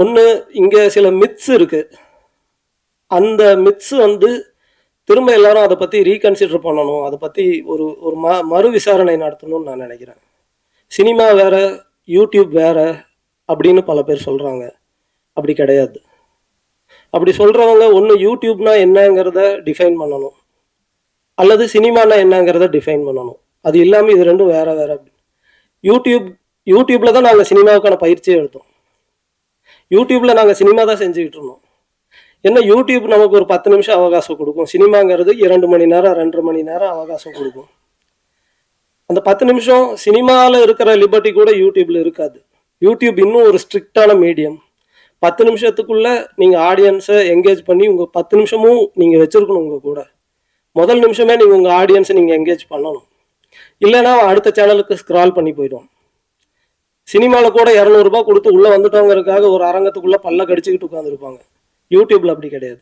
ஒன்று இங்கே சில மித்ஸ் இருக்குது. அந்த மித்ஸ் திரும்ப எல்லாரும் அதை பற்றி ரீகன்சிடர் பண்ணணும், அதை பற்றி ஒரு ஒரு மறு விசாரணை நடத்தணும்னு நான் நினைக்கிறேன். சினிமா வேற, யூடியூப் வேற அப்படின்னு பல பேர் சொல்கிறாங்க. அப்படி கிடையாது. அப்படி சொல்கிறவங்க ஒன்று யூடியூப்னா என்னங்கிறத டிஃபைன் பண்ணணும், அல்லது சினிமானா என்னங்கிறத டிஃபைன் பண்ணணும். அது இல்லாமல் இது ரெண்டும் வேற வேற. யூடியூப்ல தான் நாங்கள் சினிமாவுக்கான பயிற்சியை எடுத்தோம். யூடியூப்ல நாங்கள் சினிமா தான் செஞ்சுக்கிட்டு இருந்தோம். என்ன யூடியூப் நமக்கு ஒரு 10 நிமிஷம் அவகாசம் கொடுக்கும், சினிமாங்கிறது 2 மணி நேரம் 2.5 மணி நேரம் அவகாசம் கொடுக்கும். அந்த 10 நிமிஷம் சினிமாவில் இருக்கிற லிபர்ட்டி கூட யூடியூப்ல இருக்காது. யூடியூப் இன்னும் ஒரு ஸ்ட்ரிக்டான மீடியம். 10 நிமிஷத்துக்குள்ள நீங்கள் ஆடியன்ஸை என்கேஜ் பண்ணி உங்கள் 10 நிமிஷமும் நீங்கள் வச்சிருக்கணும். உங்கள் கூட முதல் நிமிஷமே நீங்கள் உங்கள் ஆடியன்ஸை நீங்கள் என்கேஜ் பண்ணணும். இல்லைன்னா அடுத்த சேனலுக்கு ஸ்க்ரால் பண்ணி போயிடும். சினிமாவில் கூட 200 ரூபாய் கொடுத்து உள்ளே வந்துட்டோங்கிறதுக்காக ஒரு அரங்கத்துக்குள்ளே பல்ல கடிச்சிக்கிட்டு உட்காந்துருப்பாங்க. யூடியூப்ல அப்படி கிடையாது.